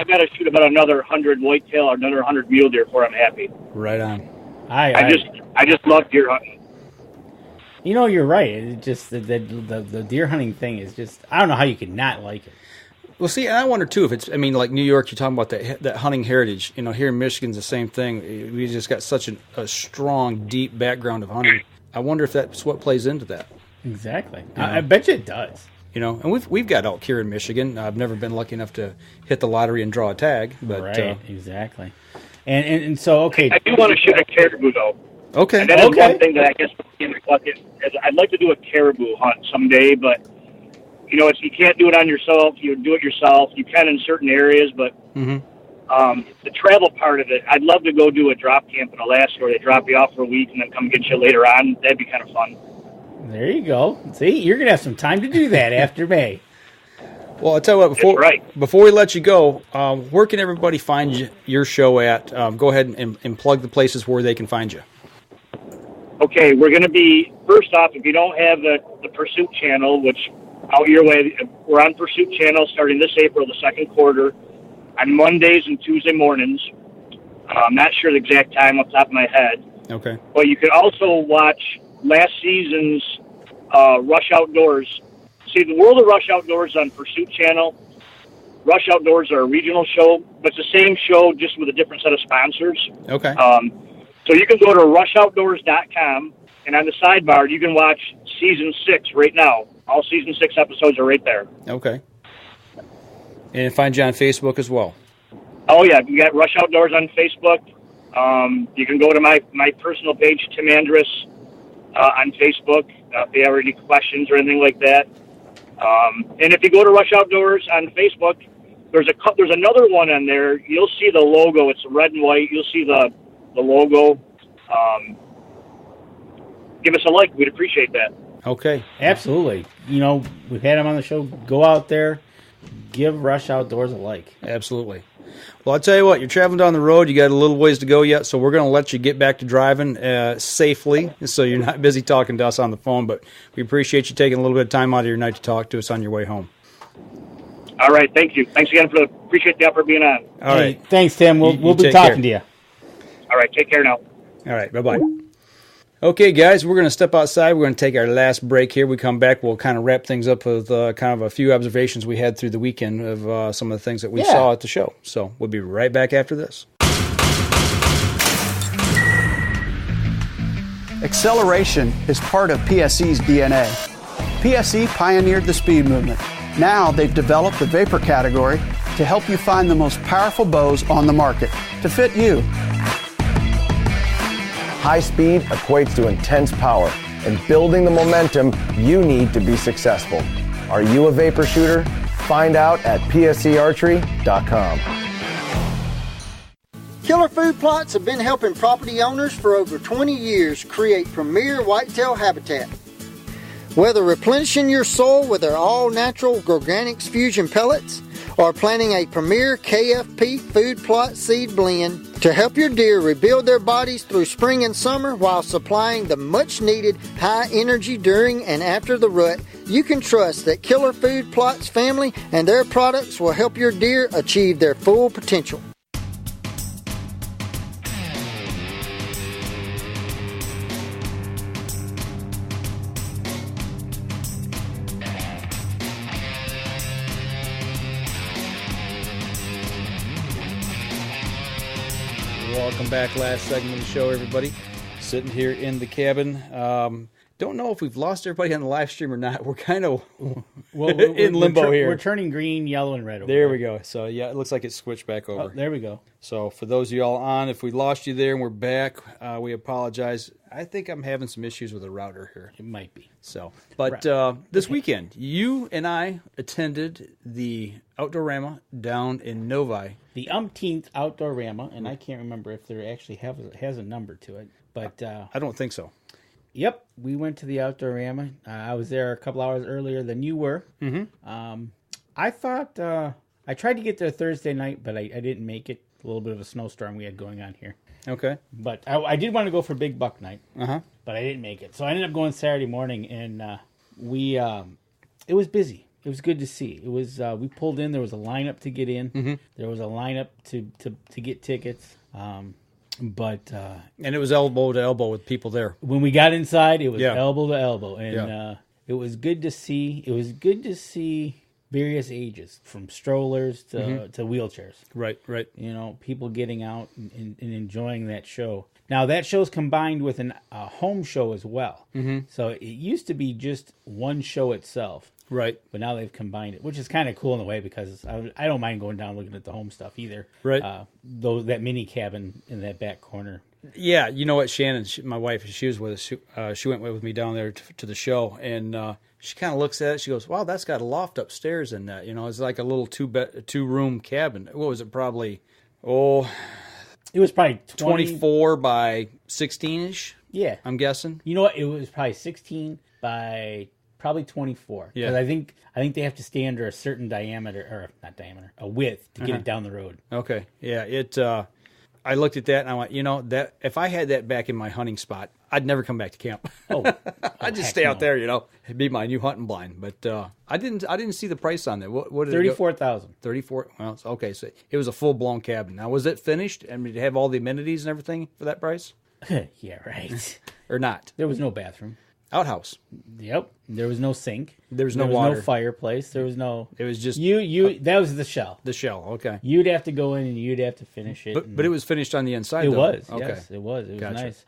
got to shoot about another 100 whitetail or another 100 mule deer before I'm happy. Right on. I just love deer hunting. You're right. It just the deer hunting thing is just, I don't know how you could not like it. Well, see, and I wonder too if it's. I mean, like New York, you're talking about that hunting heritage. Here in Michigan's the same thing. We just got such a strong, deep background of hunting. I wonder if that's what plays into that. Exactly. I bet you it does. And we've got elk here in Michigan. I've never been lucky enough to hit the lottery and draw a tag. But, right, exactly. And so, okay. I do want to shoot a caribou, though. Okay. And that is one thing that I guess in the bucket. I'd like to do a caribou hunt someday, but, you can't do it on yourself. You do it yourself. You can in certain areas, but the travel part of it, I'd love to go do a drop camp in Alaska where they drop you off for a week and then come get you later on. That'd be kind of fun. There you go. See, you're going to have some time to do that after May. Well, I'll tell you what, before we let you go, where can everybody find your show at? Go ahead and plug the places where they can find you. Okay, we're going to be, first off, if you don't have the Pursuit channel, which out your way, we're on Pursuit channel starting this April, the second quarter, on Mondays and Tuesday mornings. I'm not sure the exact time off the top of my head. Okay. But you can also watch last season's Rush Outdoors. See, the World of Rush Outdoors on Pursuit channel. Rush Outdoors are a regional show, but it's the same show just with a different set of sponsors. Okay. So you can go to rushoutdoors.com, and on the sidebar, you can watch Season 6 right now. All Season 6 episodes are right there. Okay. And find you on Facebook as well. Oh, yeah. You got Rush Outdoors on Facebook. You can go to my personal page, Tim Andrus, on Facebook, if you have any questions or anything like that. And if you go to Rush Outdoors on Facebook, there's another one on there. You'll see the logo. It's red and white. You'll see the logo. give us a like. We'd appreciate that. Okay. Absolutely. You know, we've had him on the show. Go out there, give Rush Outdoors a like. Absolutely. Well, I'll tell you what, you're traveling down the road. You got a little ways to go yet, so we're going to let you get back to driving safely so you're not busy talking to us on the phone, but we appreciate you taking a little bit of time out of your night to talk to us on your way home. All right, thank you. Thanks again appreciate the offer of being on. All right. Thanks, Tim. We'll be talking to you. All right, take care now. All right, bye-bye. Okay, guys, we're going to step outside. We're going to take our last break here. We come back, we'll kind of wrap things up with kind of a few observations we had through the weekend of some of the things that we saw at the show. So we'll be right back after this. Acceleration is part of PSE's DNA. PSE pioneered the speed movement. Now they've developed the vapor category to help you find the most powerful bows on the market to fit you. High speed equates to intense power and building the momentum you need to be successful. Are you a vapor shooter? Find out at psearchery.com. Killer Food Plots have been helping property owners for over 20 years create premier whitetail habitat. Whether replenishing your soil with their all-natural Organics Fusion pellets or planting a premier KFP food plot seed blend to help your deer rebuild their bodies through spring and summer while supplying the much-needed high energy during and after the rut, you can trust that Killer Food Plots family and their products will help your deer achieve their full potential. Welcome back. Last segment of the show, everybody. Sitting here in the cabin. Don't know if we've lost everybody on the live stream or not. We're kind of in limbo here. We're turning green, yellow, and red over there. We go. So, yeah, it looks like it switched back over. Oh, there we go. So, for those of you all on, if we lost you there and we're back, we apologize. I think I'm having some issues with the router here. It might be. So, but this weekend, you and I attended the Outdoorama down in Novi. The umpteenth Outdoorama, and I can't remember if there actually has a number to it. But I don't think so. Yep, we went to the Outdoorama. I was there a couple hours earlier than you were. Mm-hmm. I thought I tried to get there Thursday night, but I didn't make it. A little bit of a snowstorm we had going on here. Okay. But I did want to go for Big Buck Night, but I didn't make it. So I ended up going Saturday morning, and it was busy. It was good to see. It was we pulled in. There was a lineup to get in. Mm-hmm. There was a lineup to get tickets. And it was elbow to elbow with people there. When we got inside, it was elbow to elbow, and it was good to see. It was good to see various ages, from strollers to wheelchairs. Right. You know, people getting out and enjoying that show. Now, that show's combined with a home show as well. Mm-hmm. So it used to be just one show itself. Right. But now they've combined it, which is kind of cool in a way, because I don't mind going down looking at the home stuff either. Right. That mini cabin in that back corner. Yeah, you know what, Shannon, my wife, she was with us. She went with me down there to the show, and she kind of looks at it. She goes, "Wow, that's got a loft upstairs in that. You know, it's like a little two-room cabin. What was it? Probably it was probably 24 by 16-ish. Yeah, I'm guessing. You know what? It was probably 16 by probably 24. Yeah, because I think they have to stay under a certain diameter, or not diameter, a width to get it down the road. Okay, yeah, I looked at that and I went, you know, that if I had that back in my hunting spot, I'd never come back to camp. I'd just stay out there, you know. It'd be my new hunting blind. But I didn't see the price on that. What did $34,000. 34. Well, okay, so it was a full blown cabin. Now, was it finished? I mean, did it have all the amenities and everything for that price? Yeah, right. Or not? There was no bathroom. Outhouse. Yep. There was no sink. There was no water. No fireplace. There was no. It was just you. That was the shell. The shell. Okay. You'd have to go in and you'd have to finish it. But it was finished on the inside. It though. was. Okay. Yes, it was. It was Gotcha. nice.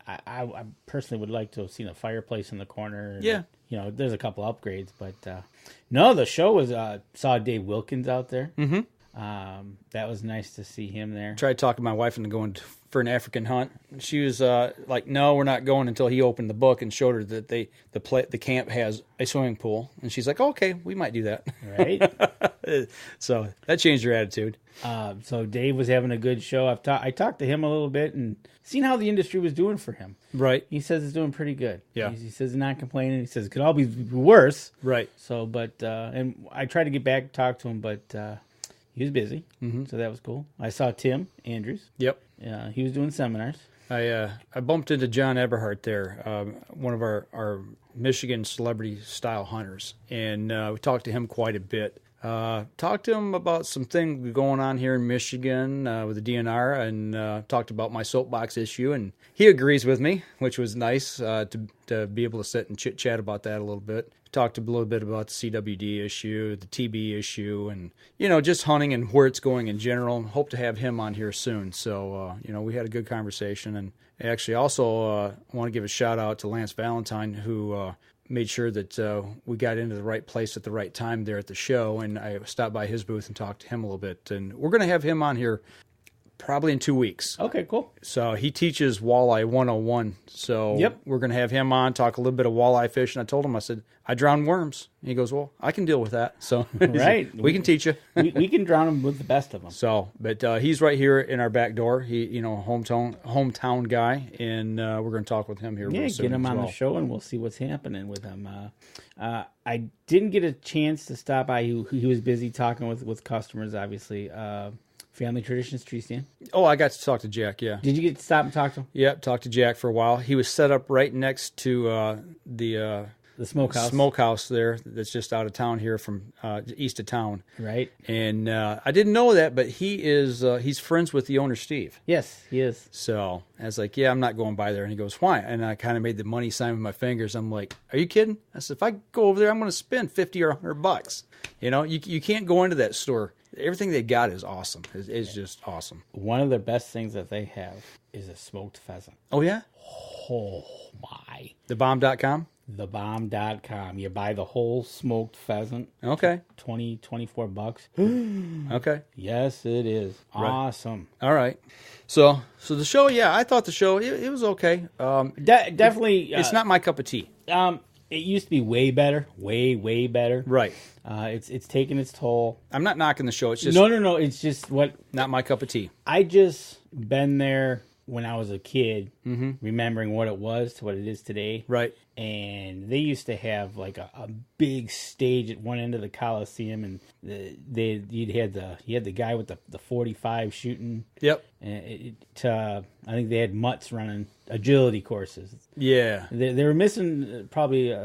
I personally would like to have seen a fireplace in the corner. And, yeah. You know, there's a couple upgrades, but no, the show was saw Dave Wilkins out there. Mm-hmm. That was nice to see him there. Tried talking my wife into going for an African hunt. She was like, "No, we're not going until he opened the book and showed her that the camp has a swimming pool." And she's like, "Okay, we might do that." Right. So that changed her attitude. So Dave was having a good show. I talked to him a little bit and seen how the industry was doing for him. Right. He says it's doing pretty good. Yeah. He says he's not complaining. He says it could all be worse. Right. So, but and I tried to get back and talk to him, but he was busy. Mm-hmm. So that was cool. I saw Tim Andrews. Yep. He was doing seminars. I bumped into John Eberhardt there, one of our Michigan celebrity style hunters, and we talked to him quite a bit. Talked to him about some things going on here in Michigan with the DNR, and talked about my soapbox issue, and he agrees with me, which was nice to be able to sit and chit chat about that a little bit. Talked a little bit about the CWD issue, the TB issue, and just hunting and where it's going in general. Hope to have him on here soon. So we had a good conversation, and actually also want to give a shout out to Lance Valentine, who made sure that we got into the right place at the right time there at the show, and I stopped by his booth and talked to him a little bit. And we're going to have him on here probably in 2 weeks. Okay, cool. So he teaches walleye 101. So we're going to have him on, talk a little bit of walleye fishing. I told him, I said, I drown worms. And he goes, well, I can deal with that. So right. we can teach you. we can drown them with the best of them. So, but he's right here in our back door. He, hometown guy, and we're going to talk with him here. Yeah, get him on the show, and we'll see what's happening with him. I didn't get a chance to stop by. He was busy talking with customers, obviously. Family Traditions tree stand. Oh, I got to talk to Jack, yeah. Did you get to stop and talk to him? Yep, talked to Jack for a while. He was set up right next to the smokehouse there that's just out of town here from east of town. Right. And I didn't know that, but he's friends with the owner, Steve. Yes, he is. So I was like, yeah, I'm not going by there. And he goes, why? And I kind of made the money sign with my fingers. I'm like, are you kidding? I said, if I go over there, I'm going to spend $50 or $100. You can't go into that store. Everything they got is awesome. It's just awesome. One of the best things that they have is a smoked pheasant. Oh, yeah? Oh, my. Thebomb.com? Thebomb.com. You buy the whole smoked pheasant. Okay. $24. Okay. Yes, it is. Right. Awesome. All right. So the show, yeah, I thought the show, it was okay. Definitely. It's not my cup of tea. It used to be way better. Way better. Right. It's taken its toll. I'm not knocking the show. It's just No. It's just what... Not my cup of tea. I just been there when I was a kid, remembering what it was to what it is today. Right. And they used to have like a big stage at one end of the Coliseum, and you had the guy with the 45 shooting. Yep. And I think they had mutts running agility courses. Yeah. They were missing probably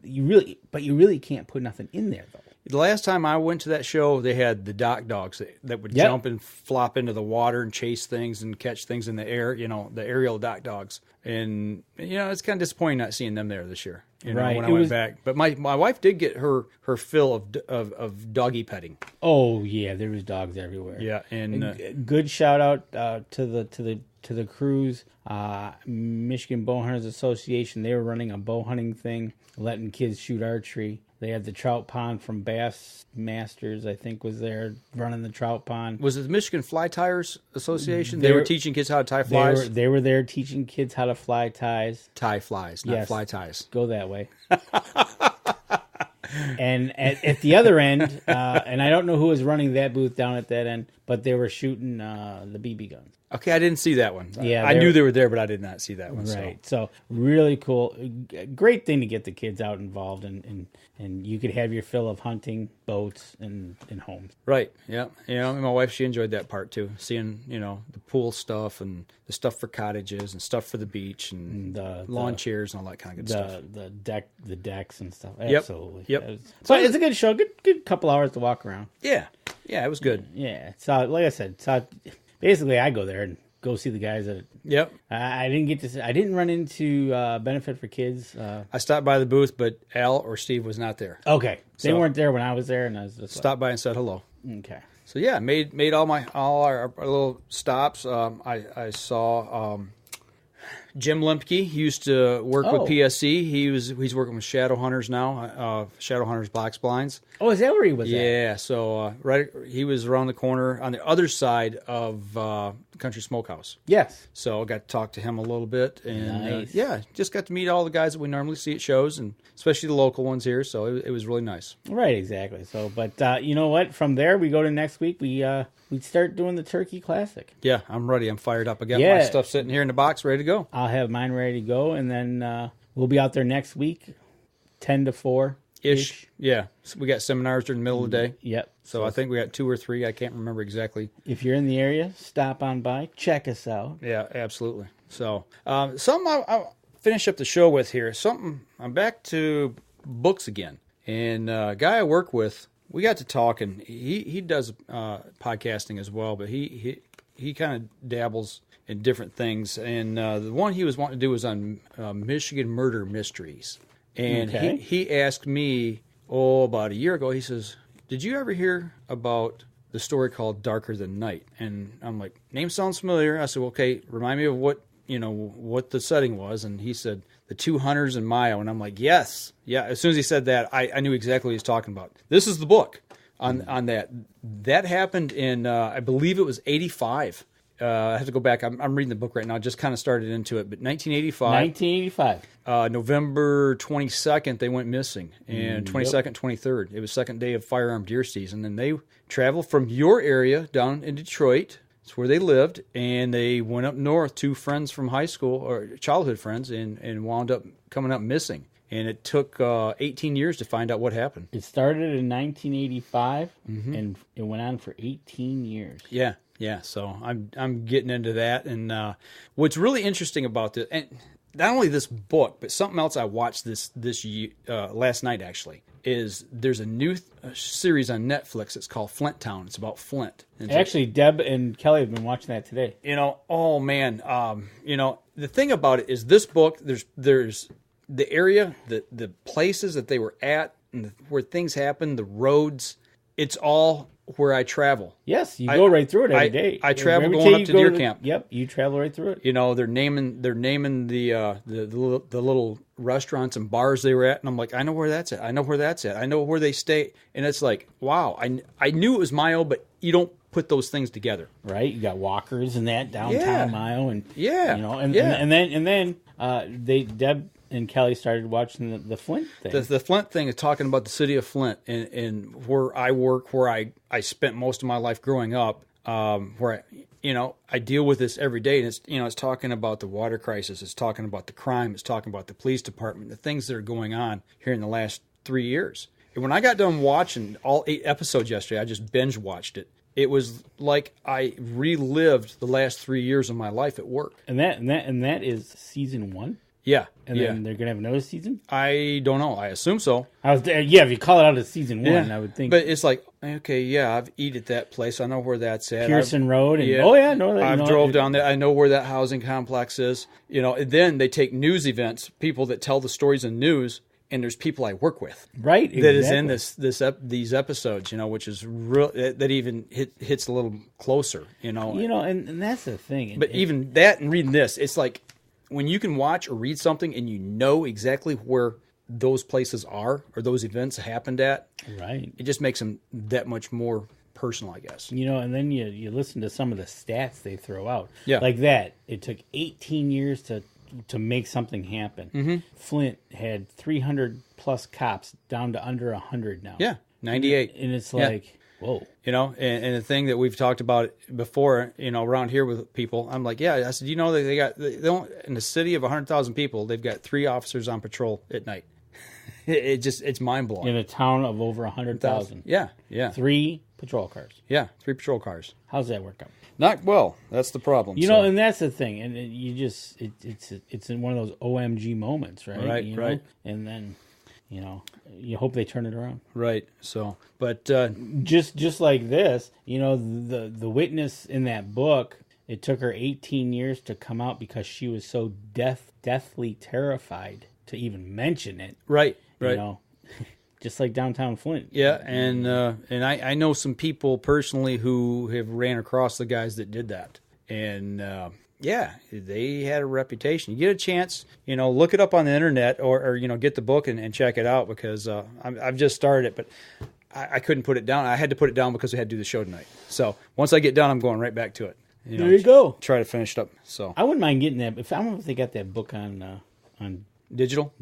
you really can't put nothing in there though. The last time I went to that show, they had the dock dogs that would jump and flop into the water and chase things and catch things in the air, the aerial dock dogs. And, it's kind of disappointing not seeing them there this year, when I went back. But my wife did get her fill of doggy petting. Oh, yeah, there was dogs everywhere. Yeah, and good shout out to the crews. Michigan Bow Hunters Association, they were running a bow hunting thing, letting kids shoot archery. They had the trout pond from Bass Masters, I think, was there running the trout pond. Was it the Michigan Fly Tyers Association? They were teaching kids how to tie flies? They were there teaching kids how to fly ties. Tie flies, not fly ties. Go that way. And at the other end, and I don't know who was running that booth down at that end, but they were shooting the BB guns. Okay, I didn't see that one. Yeah, I knew they were there, but I did not see that one. Right. So really cool. Great thing to get the kids out involved, and you could have your fill of hunting, boats, and homes. Right. Yeah. My wife, she enjoyed that part too. Seeing, the pool stuff and the stuff for cottages and stuff for the beach and the lawn chairs and all that kind of good stuff. The decks and stuff. Yep. Absolutely. Yep. So it's a good show. Good couple hours to walk around. Yeah. Yeah, it was good. Yeah. So like I said, basically I go there and go see the guys that. Yep. I didn't run into Benefit for Kids. I stopped by the booth, but Al or Steve was not there. Okay. They weren't there when I was there, and I was just stopped by and said hello. Okay. So yeah, made all our little stops. I saw Jim Lemke, he used to work with PSE. He's working with Shadow Hunters now, Shadow Hunters box blinds. Oh, is that where he was at? Yeah, so he was around the corner on the other side of Country Smokehouse. Yes. So I got to talk to him a little bit, and Nice. just got to meet all the guys that we normally see at shows, and especially the local ones here. So it was really nice. Right, exactly. So, but you know what? From there, we go to next week. We start doing the Turkey Classic. Yeah, I'm ready. I'm fired up. I got my stuff sitting here in the box, ready to go. I'll have mine ready to go, and then we'll be out there next week, 10 to 4 ish. Yeah, so we got seminars during the middle of the day. Yep. So I think we got 2 or 3. I can't remember exactly. If you're in the area, stop on by, check us out. Yeah, absolutely. So something I'll finish up the show with here. I'm back to books again, and a guy I work with, we got to talk, and he does podcasting as well, but he kind of dabbles in different things. And the one he was wanting to do was on Michigan murder mysteries. And he asked me, about a year ago, he says, did you ever hear about the story called Darker Than Night? And I'm like, name sounds familiar. I said, well, okay, remind me of what the setting was. And he said, the 2 hunters in Mayo. And I'm like, yes. Yeah, as soon as he said that, I knew exactly what he was talking about. This is the book on that. That happened in, I believe it was 85. I have to go back. I'm reading the book right now. I just kind of started into it. But 1985. November 22nd, they went missing. And 22nd, 23rd. It was second day of firearm deer season. And they traveled from your area down in Detroit. That's where they lived. And they went up north, 2 friends from high school, or childhood friends, and wound up coming up missing. And it took 18 years to find out what happened. It started in 1985, and it went on for 18 years. Yeah. Yeah, so I'm getting into that, and what's really interesting about this, and not only this book, but something else I watched this last night actually, is there's a new series on Netflix. It's called Flint Town. It's about Flint. Actually, Deb and Kelly have been watching that today. Oh man, the thing about it is this book. There's the area, the places that they were at, and where things happen, the roads. It's all where I travel. Yes, you go right through it every day. I travel going up to deer camp. Yep, you travel right through it. They're naming the little restaurants and bars they were at, and I'm like, I know where that's at. I know where that's at. I know where they stay, and it's like, wow. I knew it was Mayo, but you don't put those things together, right? You got Walkers and that downtown Mayo, and and then Deb and Kelly started watching the Flint thing. The Flint thing is talking about the city of Flint and where I work, where I spent most of my life growing up, where I deal with this every day. And it's talking about the water crisis. It's talking about the crime. It's talking about the police department, the things that are going on here in the last 3 years. And when I got done watching all 8 episodes yesterday, I just binge watched it. It was like I relived the last 3 years of my life at work. And that is season 1. Yeah. And then they're going to have another season? I don't know. I assume so. If you call it out as season 1, I would think. But it's like, okay, I've eaten at that place. I know where that's at. Pearson Road. And, I've drove down there. I know where that housing complex is. And then they take news events, people that tell the stories in news, and there's people I work with. Right, that is in these episodes, which is real, that even hits a little closer, And that's the thing. But even that and reading this, it's like, when you can watch or read something and you know exactly where those places are or those events happened at, right? It just makes them that much more personal, I guess. And then you listen to some of the stats they throw out. Yeah. Like that. It took 18 years to make something happen. Mm-hmm. Flint had 300 plus cops down to under 100 now. Yeah, 98. And it's like... Whoa. And the thing that we've talked about before, around here with people, I'm like, I said, they don't, in a city of 100,000 people, they've got 3 officers on patrol at night. It's mind blowing. In a town of over 100,000. Yeah. 3 patrol cars. Yeah, 3 patrol cars. How's that work out? Not well. That's the problem. And that's the thing. And it's in one of those OMG moments, right? Right. And then... you hope they turn it around. Right. So, but just like this, the witness in that book, it took her 18 years to come out because she was so deathly terrified to even mention it. Right. Just like downtown Flint. Yeah, and I know some people personally who have ran across the guys that did that, and Yeah, they had a reputation. You get a chance, look it up on the internet or get the book and check it out because I've just started it, but I couldn't put it down. I had to put it down because we had to do the show tonight. So once I get done, I'm going right back to it. There you go. Try to finish it up. So I wouldn't mind getting that. I don't know if they got that book on digital.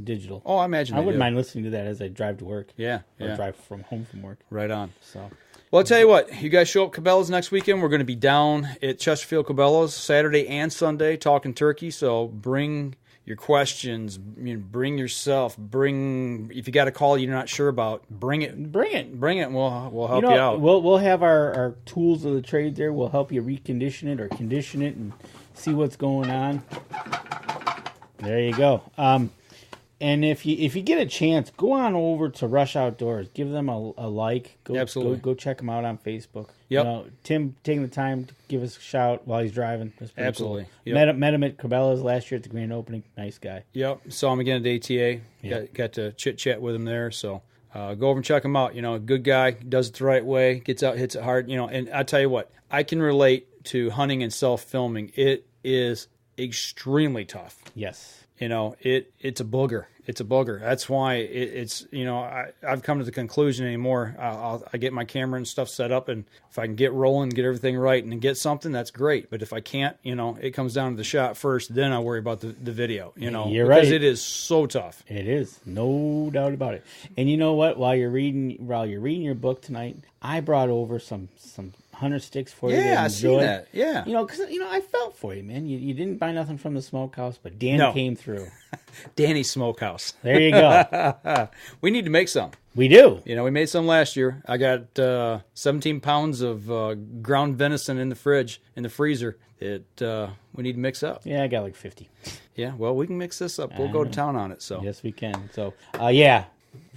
Oh, I imagine I wouldn't mind listening to that as I drive to work. Yeah, or drive from home from work. Right on. So. Well, I'll tell you what. You guys show up Cabela's next weekend. We're going to be down at Chesterfield Cabela's Saturday and Sunday talking turkey. So bring your questions. Bring yourself. If you got a call you're not sure about, bring it. And we'll help you out. We'll have our tools of the trade there. We'll help you recondition it or condition it and see what's going on. There you go. And if you get a chance, go on over to Rush Outdoors. Give them a like. Absolutely. Go check them out on Facebook. Yep. Tim taking the time to give us a shout while he's driving. Absolutely. Cool. Yep. Met him at Cabela's last year at the grand opening. Nice guy. Yep. Saw him again at ATA. Yep. Got to chit-chat with him there. So go over and check him out. Good guy. Does it the right way. Gets out, hits it hard. And I tell you what, I can relate to hunting and self-filming. It is extremely tough. Yes. It's a booger. It's a booger. That's why it's I've come to the conclusion anymore. I get my camera and stuff set up, and if I can get rolling, get everything right, and get something, that's great. But if I can't, it comes down to the shot first. Then I worry about the video. You're because right. It is so tough. It is, no doubt about it. And you know what? While you're reading your book tonight, I brought over some hunter sticks for you. Yeah, I see that. Yeah. Because I felt for you, man. You didn't buy nothing from the smokehouse, but Danny came through. Danny's Smokehouse. There you go. We need to make some. We do. We made some last year. I got 17 pounds of ground venison in the freezer that we need to mix up. Yeah, I got like 50. Yeah, well, we can mix this up. We'll go to town on it. So yes, we can. So, if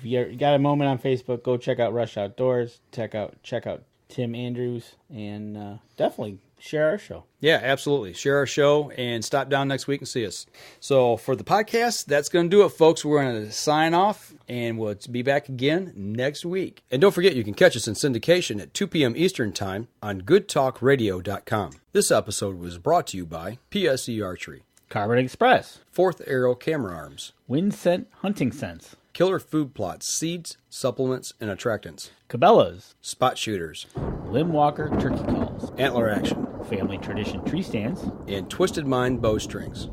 you got a moment on Facebook, go check out Rush Outdoors. Check out Tim Andrews, and definitely share our show. Yeah, absolutely. Share our show and stop down next week and see us. So for the podcast, that's going to do it, folks. We're going to sign off, and we'll be back again next week. And don't forget, you can catch us in syndication at 2 p.m. Eastern Time on goodtalkradio.com. This episode was brought to you by PSE Archery, Carbon Express, Fourth Arrow Camera Arms, Wind Scent Hunting Sense, Killer Food Plots, Seeds, Supplements, and Attractants, Cabela's, Spot Shooters, Limb Walker Turkey Calls, Antler Action, Family Tradition Tree Stands, and Twisted Mind Bowstrings.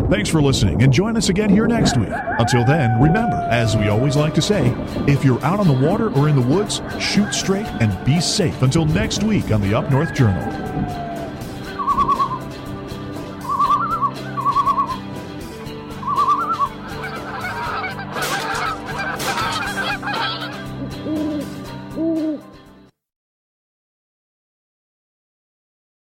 Thanks for listening, and join us again here next week. Until then, remember, as we always like to say, if you're out on the water or in the woods, shoot straight and be safe. Until next week on the Up North Journal.